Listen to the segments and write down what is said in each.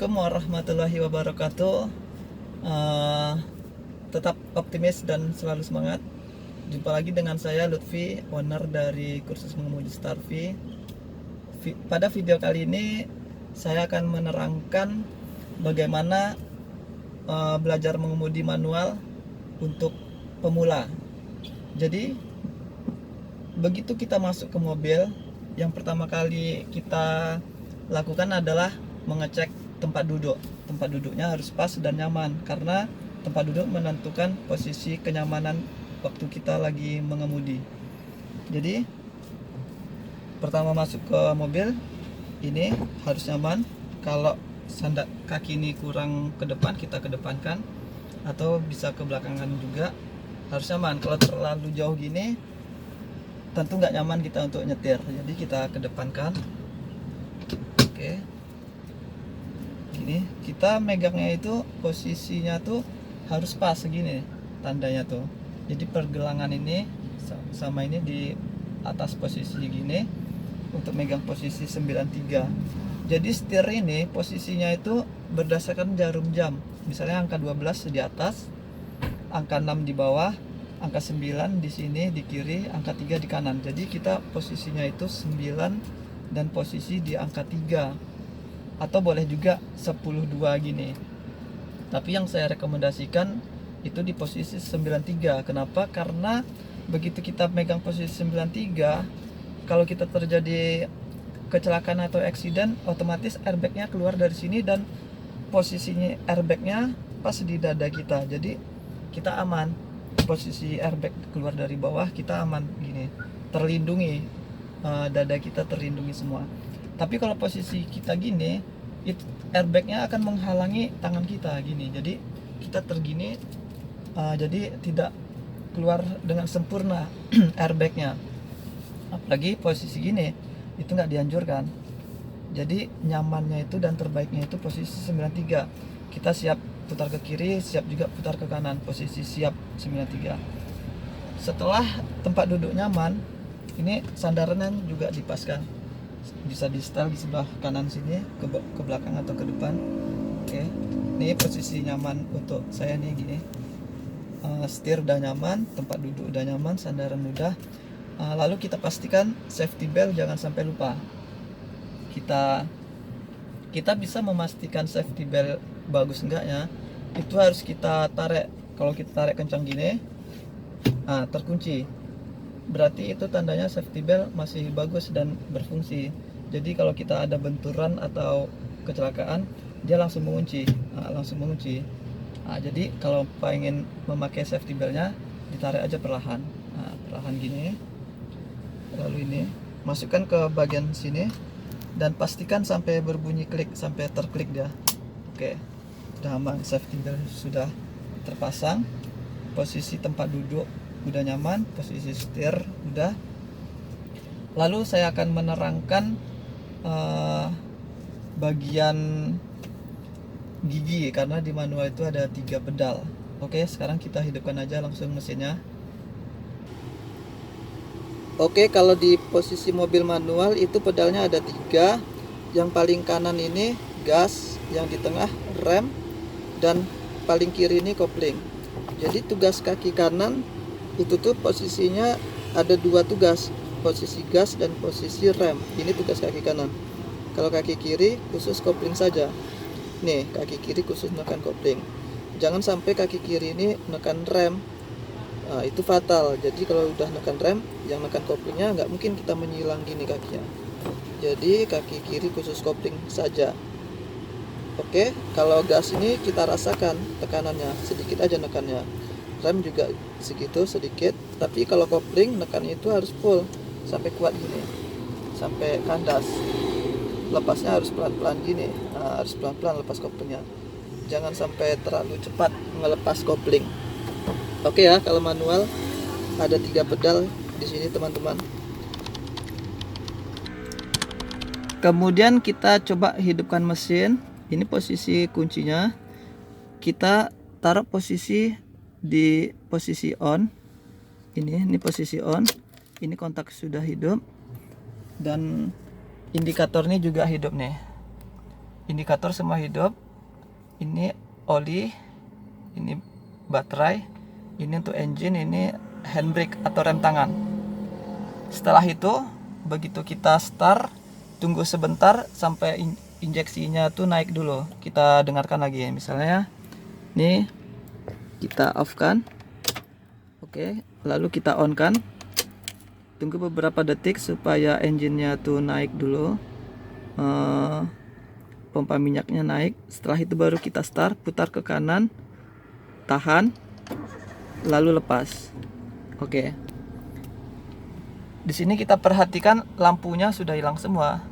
Assalamualaikum warahmatullahi wabarakatuh. Tetap optimis dan selalu semangat. Jumpa lagi dengan saya Lutfi, owner dari kursus mengemudi Starvi. Pada video kali ini saya akan menerangkan bagaimana belajar mengemudi manual untuk pemula. Jadi begitu kita masuk ke mobil, yang pertama kali kita lakukan adalah mengecek tempat duduk. Tempat duduknya harus pas dan nyaman, karena tempat duduk menentukan posisi kenyamanan waktu kita lagi mengemudi. Jadi pertama masuk ke mobil ini harus nyaman. Kalau sandak kaki ini kurang ke depan, kita kedepankan, atau bisa ke belakangan juga, harus nyaman. Kalau terlalu jauh gini tentu nggak nyaman kita untuk nyetir, jadi kita kedepankan. Oke, gini kita megangnya itu posisinya tuh harus pas segini tandanya tuh. Jadi pergelangan ini sama ini di atas posisi gini untuk megang posisi 93. Jadi setir ini posisinya itu berdasarkan jarum jam. Misalnya angka 12 di atas, angka 6 di bawah, angka 9 di sini di kiri, angka 3 di kanan. Jadi kita posisinya itu 9 dan posisi di angka 3, atau boleh juga 10-2 gini. Tapi yang saya rekomendasikan itu di posisi 93. Kenapa? Karena begitu kita megang posisi 93, kalau kita terjadi kecelakaan atau accident, otomatis airbagnya keluar dari sini dan posisinya airbagnya pas di dada kita. Jadi kita aman. Posisi airbag keluar dari bawah, kita aman gini, terlindungi. Dada kita terlindungi semua. Tapi kalau posisi kita gini, itu airbagnya akan menghalangi tangan kita gini. Jadi kita tergini, jadi tidak keluar dengan sempurna airbagnya. Apalagi posisi gini, itu nggak dianjurkan. Jadi nyamannya itu dan terbaiknya itu posisi 93. Kita siap putar ke kiri, siap juga putar ke kanan, posisi siap 93. Setelah tempat duduk nyaman, ini sandarannya juga dipaskan, bisa di setel di sebelah kanan sini, ke belakang atau ke depan. Oke, ini posisi nyaman untuk saya nih gini. Setir udah nyaman, tempat duduk udah nyaman, sandaran udah. Lalu kita pastikan safety belt jangan sampai lupa. Kita bisa memastikan safety belt bagus enggaknya, itu harus kita tarik. Kalau kita tarik kencang gini, terkunci, berarti itu tandanya safety belt masih bagus dan berfungsi. Jadi kalau kita ada benturan atau kecelakaan, dia langsung mengunci, jadi kalau pengen memakai safety beltnya, ditarik aja perlahan, perlahan gini. Lalu ini masukkan ke bagian sini dan pastikan sampai berbunyi klik, sampai terklik dia. Oke, sudah aman, safety belt sudah terpasang, posisi tempat duduk udah nyaman, posisi setir udah. Lalu saya akan menerangkan bagian gigi, karena di manual itu ada 3 pedal. Oke, sekarang kita hidupkan aja langsung mesinnya. Oke, kalau di posisi mobil manual itu pedalnya ada 3. Yang paling kanan ini gas, yang di tengah rem, dan paling kiri ini kopling. Jadi tugas kaki kanan itu tuh posisinya ada 2 tugas, posisi gas dan posisi rem. Ini tugas kaki kanan. Kalau kaki kiri khusus kopling saja. Nih, kaki kiri khusus menekan kopling. Jangan sampai kaki kiri ini menekan rem, itu fatal. Jadi kalau udah menekan rem, yang menekan koplingnya nggak mungkin kita menyilang gini kakinya. Jadi kaki kiri khusus kopling saja. Oke, kalau gas ini kita rasakan tekanannya, sedikit aja nekannya. Rem juga segitu, sedikit. Tapi kalau kopling nekannya itu harus full, sampai kuat gini, sampai kandas. Lepasnya harus pelan-pelan gini, harus pelan-pelan lepas koplingnya. Jangan sampai terlalu cepat melepas kopling. Oke ya, kalau manual ada 3 pedal di sini teman-teman. Kemudian kita coba hidupkan mesin. Ini posisi kuncinya. Kita taruh posisi di posisi on. Ini posisi on. Ini kontak sudah hidup dan indikator ini juga hidup nih. indikator semua hidup. Ini oli, ini baterai, ini untuk engine, ini handbrake atau rem tangan. Setelah itu begitu kita start, tunggu sebentar sampai injeksinya tuh naik dulu. Kita dengarkan lagi ya, misalnya nih kita off kan. Oke, lalu kita on kan. Tunggu beberapa detik supaya engine-nya tuh naik dulu. Pompa minyaknya naik. Setelah itu baru kita start, putar ke kanan, tahan, lalu lepas. Oke. Di sini kita perhatikan lampunya sudah hilang semua.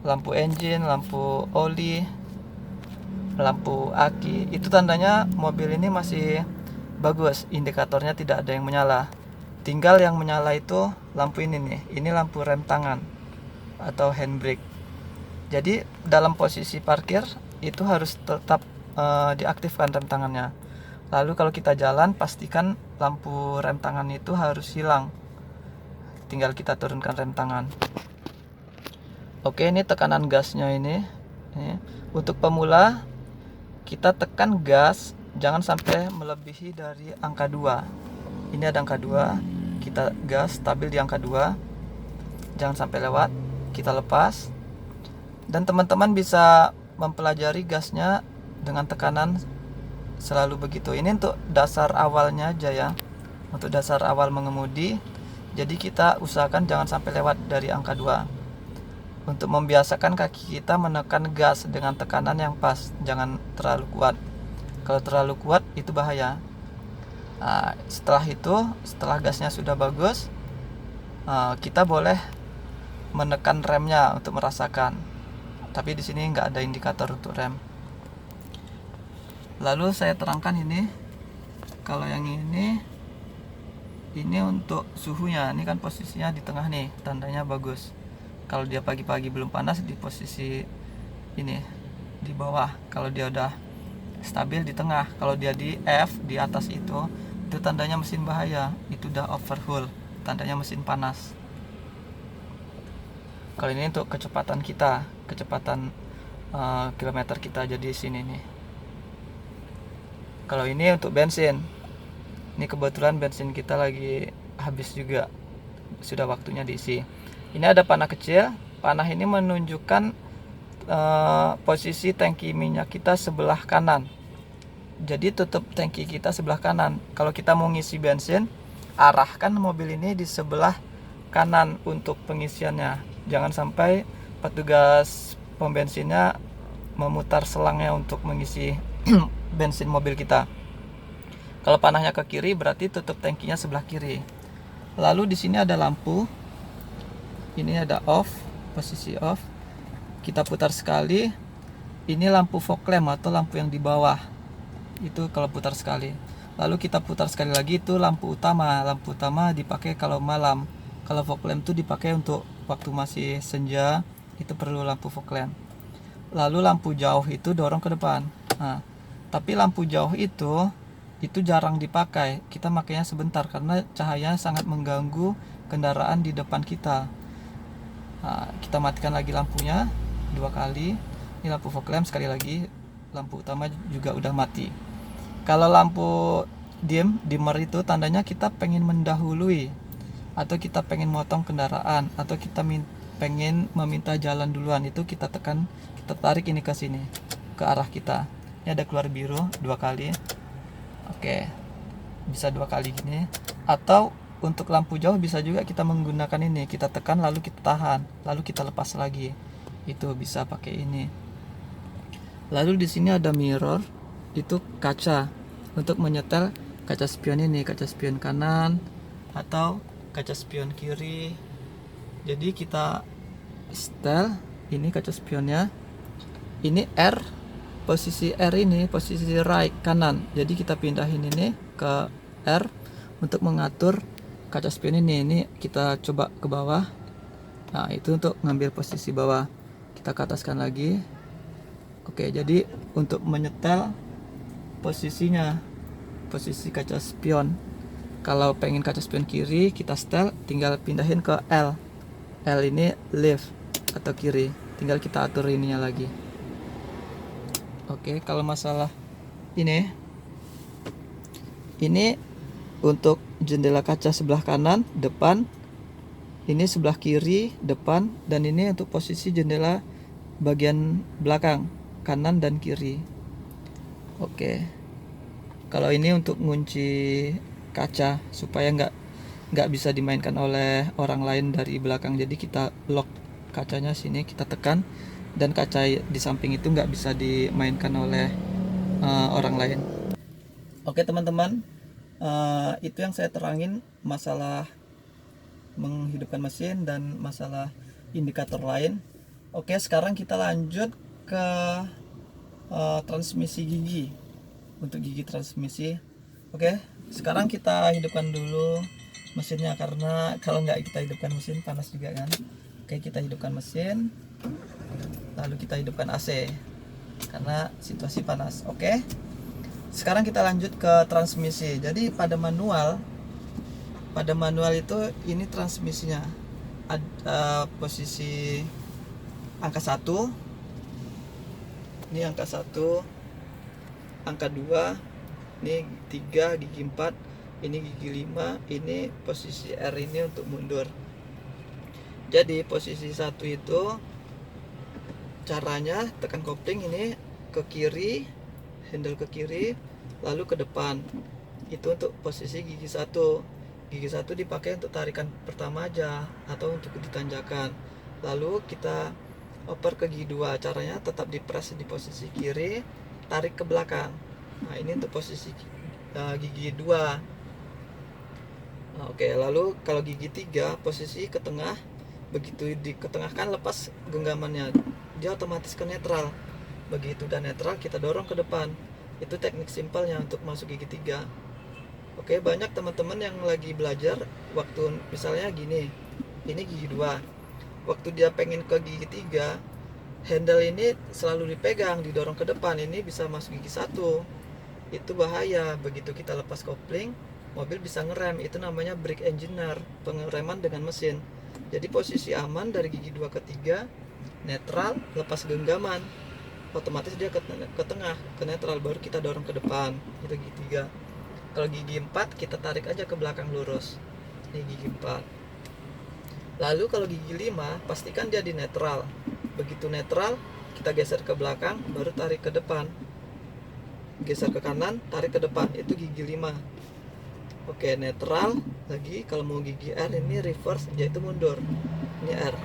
Lampu engine, lampu oli, lampu aki. Itu tandanya mobil ini masih bagus, indikatornya tidak ada yang menyala. Tinggal yang menyala itu lampu ini nih. Ini lampu rem tangan atau handbrake. Jadi dalam posisi parkir itu harus tetap diaktifkan rem tangannya. Lalu kalau kita jalan, pastikan lampu rem tangan itu harus hilang. Tinggal kita turunkan rem tangan. Oke, ini tekanan gasnya ini. Untuk pemula kita tekan gas jangan sampai melebihi dari angka 2. Ini ada angka 2, kita gas stabil di angka 2, jangan sampai lewat, kita lepas. Dan teman-teman bisa mempelajari gasnya dengan tekanan selalu begitu. Ini untuk dasar awalnya aja ya, untuk dasar awal mengemudi. Jadi kita usahakan jangan sampai lewat dari angka 2. Untuk membiasakan kaki kita menekan gas dengan tekanan yang pas, jangan terlalu kuat. Kalau terlalu kuat itu bahaya. Nah, setelah gasnya sudah bagus, kita boleh menekan remnya untuk merasakan. Tapi di sini nggak ada indikator untuk rem. Lalu saya terangkan ini. Kalau yang ini untuk suhunya. Ini kan posisinya di tengah nih, tandanya bagus. Kalau dia pagi-pagi belum panas, di posisi ini di bawah. Kalau dia udah stabil di tengah. Kalau dia di F di atas itu tandanya mesin bahaya. Itu udah overfull, tandanya mesin panas. Kalau ini untuk kecepatan kita, kecepatan kilometer kita jadi sini nih. Kalau ini untuk bensin. Ini kebetulan bensin kita lagi habis juga, sudah waktunya diisi. Ini ada panah kecil. Panah ini menunjukkan posisi tangki minyak kita sebelah kanan. Jadi tutup tangki kita sebelah kanan. Kalau kita mau ngisi bensin, arahkan mobil ini di sebelah kanan untuk pengisiannya. Jangan sampai petugas pom bensinnya memutar selangnya untuk mengisi bensin mobil kita. Kalau panahnya ke kiri berarti tutup tangkinya sebelah kiri. Lalu di sini ada lampu. Ini ada off, posisi off. Kita putar sekali. Ini lampu fog lamp atau lampu yang di bawah. Itu kalau putar sekali. Lalu kita putar sekali lagi, itu lampu utama. Lampu utama dipakai kalau malam. Kalau fog lamp itu dipakai untuk waktu masih senja, itu perlu lampu fog lamp. Lalu lampu jauh itu dorong ke depan. Nah, tapi lampu jauh itu jarang dipakai. Kita makanya sebentar karena cahayanya sangat mengganggu kendaraan di depan kita. Nah, kita matikan lagi lampunya 2 kali. Ini lampu fog lamp sekali lagi. Lampu utama juga udah mati. Kalau lampu dimmer itu tandanya kita pengen mendahului, atau kita pengen motong kendaraan, atau kita pengen meminta jalan duluan. Itu kita tekan, kita tarik ini ke sini, ke arah kita. Ini ada keluar biru 2 kali. Oke, bisa 2 kali gini. Atau untuk lampu jauh bisa juga kita menggunakan ini, kita tekan lalu kita tahan, lalu kita lepas lagi. Itu bisa pakai ini. Lalu di sini ada mirror, itu kaca untuk menyetel kaca spion ini, kaca spion kanan atau kaca spion kiri. Jadi kita setel ini kaca spionnya. Ini R, posisi R ini posisi right kanan. Jadi kita pindahin ini ke R untuk mengatur kaca spion ini. Ini kita coba ke bawah. Nah, itu untuk ngambil posisi bawah. Kita ke ataskan lagi. Oke, jadi untuk menyetel posisinya, posisi kaca spion. Kalau pengen kaca spion kiri, kita setel, tinggal pindahin ke L. L ini left atau kiri, tinggal kita atur ininya lagi. Oke, kalau masalah ini untuk jendela kaca sebelah kanan depan, ini sebelah kiri depan, dan ini untuk posisi jendela bagian belakang kanan dan kiri. Oke, kalau ini untuk ngunci kaca supaya nggak bisa dimainkan oleh orang lain dari belakang, jadi kita lock kacanya sini, kita tekan, dan kaca di samping itu nggak bisa dimainkan oleh orang lain. Oke teman-teman, itu yang saya terangin masalah menghidupkan mesin dan masalah indikator lain. Oke, sekarang kita lanjut ke transmisi gigi. Untuk gigi transmisi. Oke, sekarang kita hidupkan dulu mesinnya, karena kalau nggak kita hidupkan mesin panas juga kan. Oke, kita hidupkan mesin, lalu kita hidupkan AC karena situasi panas. Oke, sekarang kita lanjut ke transmisi. Jadi pada manual itu ini transmisinya ada posisi angka 1, ini angka 1, angka 2, ini 3, gigi 4, ini gigi 5, ini posisi R ini untuk mundur. Jadi posisi 1 itu caranya tekan kopling ini ke kiri, handle ke kiri, lalu ke depan. Itu untuk posisi gigi 1. Gigi 1 dipakai untuk tarikan pertama aja atau untuk ditanjakan. Lalu kita oper ke gigi 2. Caranya tetap dipres di posisi kiri, tarik ke belakang. Nah, ini untuk posisi gigi 2. Nah, oke, lalu kalau gigi 3 posisi ke tengah. Begitu diketengahkan, lepas genggamannya, dia otomatis ke netral. Begitu udah netral, kita dorong ke depan. Itu teknik simpelnya untuk masuk gigi 3. Oke, banyak teman-teman yang lagi belajar waktu misalnya gini, ini gigi 2. Waktu dia pengen ke gigi 3, handle ini selalu dipegang, didorong ke depan, ini bisa masuk gigi 1. Itu bahaya. Begitu kita lepas kopling, mobil bisa ngerem. Itu namanya brake engineer, pengereman dengan mesin. Jadi posisi aman dari gigi 2 ke 3, netral, lepas genggaman, otomatis dia ke tengah, ke netral, baru kita dorong ke depan. Itu gigi 3. Kalau gigi 4 kita tarik aja ke belakang lurus. Ini gigi 4. Lalu kalau gigi 5 pastikan dia di netral. Begitu netral, kita geser ke belakang, baru tarik ke depan. Geser ke kanan, tarik ke depan. Itu gigi 5. Oke, netral lagi. Kalau mau gigi R ini reverse, yaitu mundur. Ini R.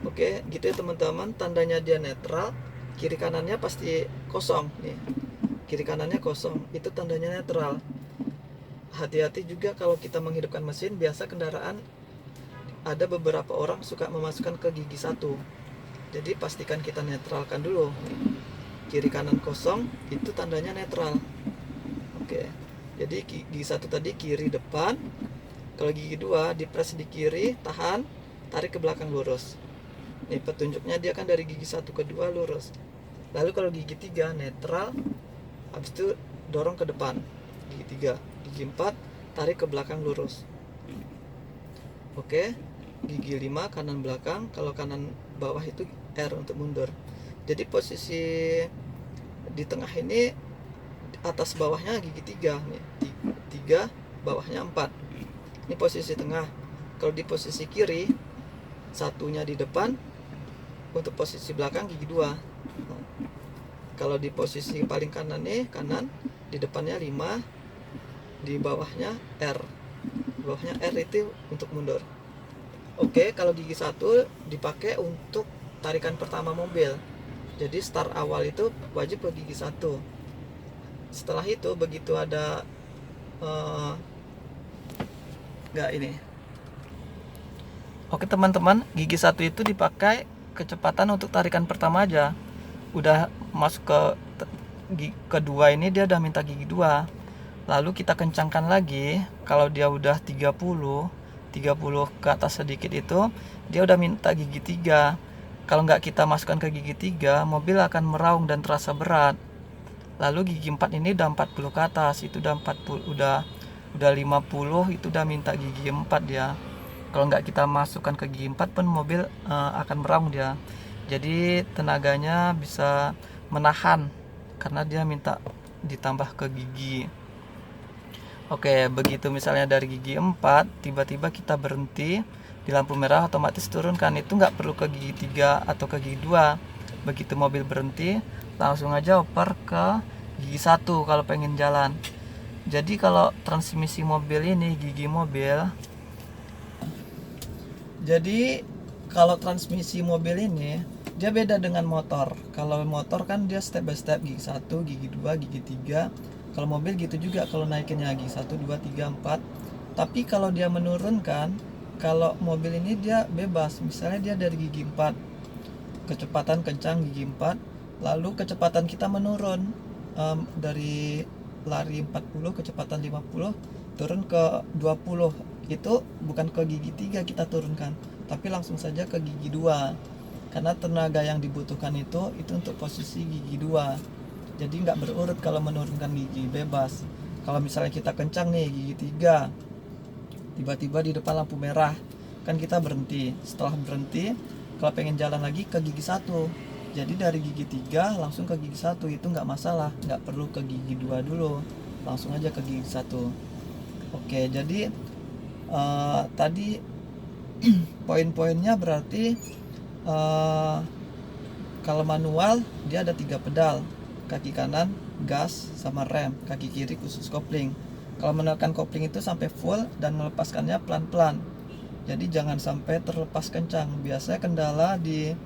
Oke, gitu ya teman-teman. Tandanya dia netral, kiri kanannya pasti kosong nih. Kiri kanannya kosong, itu tandanya netral. Hati-hati juga kalau kita menghidupkan mesin. Biasa kendaraan ada beberapa orang suka memasukkan ke gigi 1. Jadi pastikan kita netralkan dulu. Kiri kanan kosong, itu tandanya netral. Oke, jadi gigi 1 tadi kiri depan. Kalau gigi 2 dipres di kiri, tahan, tarik ke belakang lurus. Nih petunjuknya, dia kan dari gigi 1 ke 2 lurus. Lalu kalau gigi 3 netral, habis itu dorong ke depan. Gigi 3, gigi 4 tarik ke belakang lurus. Oke, gigi 5 kanan belakang. Kalau kanan bawah itu R untuk mundur. Jadi posisi di tengah ini, atas bawahnya gigi 3 nih. 3 bawahnya 4. Ini posisi tengah. Kalau di posisi kiri, satunya di depan. Untuk posisi belakang gigi 2. Kalau di posisi paling kanan nih, kanan, di depannya 5, di bawahnya R. Di bawahnya R itu untuk mundur. Oke, kalau gigi 1 dipakai untuk tarikan pertama mobil. Jadi start awal itu wajib ke gigi 1. Setelah itu begitu ada ini. Oke teman-teman, gigi 1 itu dipakai kecepatan untuk tarikan pertama aja. Udah masuk ke gigi kedua ini, dia udah minta gigi 2. Lalu kita kencangkan lagi. Kalau dia udah 30 ke atas sedikit, itu dia udah minta gigi 3. Kalau nggak kita masukkan ke gigi 3, mobil akan meraung dan terasa berat. Lalu gigi 4 ini udah 40 ke atas, itu udah 40, udah 50, itu udah minta gigi 4 dia. Kalau nggak kita masukkan ke gigi 4 pun mobil akan meraung dia. Jadi tenaganya bisa menahan karena dia minta ditambah ke gigi. Oke, begitu misalnya dari gigi 4 tiba-tiba kita berhenti di lampu merah, otomatis turunkan. Itu nggak perlu ke gigi 3 atau ke gigi 2. Begitu mobil berhenti langsung aja oper ke gigi 1 kalau pengen jalan. Jadi kalau transmisi mobil ini, gigi mobil, jadi kalau transmisi mobil ini dia beda dengan motor. Kalau motor kan dia step by step, gigi 1, gigi 2, gigi 3. Kalau mobil gitu juga, kalau naikinnya gigi 1, 2, 3, 4. Tapi kalau dia menurunkan, kalau mobil ini dia bebas. Misalnya dia dari gigi 4, kecepatan kencang gigi 4, lalu kecepatan kita menurun dari lari 40 kecepatan 50 turun ke 20. Itu bukan ke gigi 3 kita turunkan, tapi langsung saja ke gigi 2. Karena tenaga yang dibutuhkan itu untuk posisi gigi 2. Jadi nggak berurut kalau menurunkan gigi, bebas. Kalau misalnya kita kencang nih gigi 3, tiba-tiba di depan lampu merah, kan kita berhenti. Setelah berhenti, kalau pengen jalan lagi ke gigi 1. Jadi dari gigi 3 langsung ke gigi 1, itu nggak masalah, nggak perlu ke gigi 2 dulu, langsung aja ke gigi 1. Oke, jadi tadi poin-poinnya berarti kalau manual dia ada 3 pedal, kaki kanan gas sama rem, kaki kiri khusus kopling. Kalau menekan kopling itu sampai full dan melepaskannya pelan-pelan, jadi jangan sampai terlepas kencang. Biasanya kendala di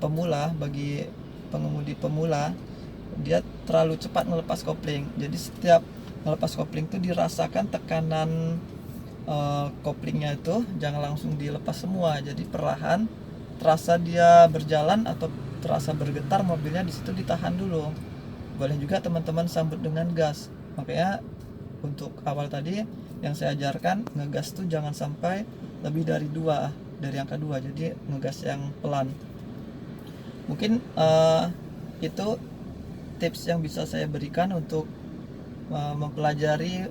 pemula, bagi pengemudi pemula, dia terlalu cepat melepas kopling. Jadi setiap melepas kopling itu dirasakan tekanan koplingnya itu, jangan langsung dilepas semua. Jadi perlahan, terasa dia berjalan atau terasa bergetar mobilnya, di situ ditahan dulu. Boleh juga teman-teman sambut dengan gas. Makanya untuk awal tadi yang saya ajarkan, ngegas tuh jangan sampai lebih dari 2, dari angka 2. Jadi ngegas yang pelan. Mungkin itu tips yang bisa saya berikan untuk mempelajari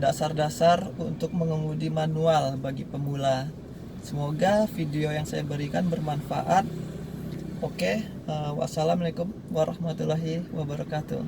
dasar-dasar untuk mengemudi manual bagi pemula. Semoga video yang saya berikan bermanfaat. Oke, wassalamualaikum warahmatullahi wabarakatuh.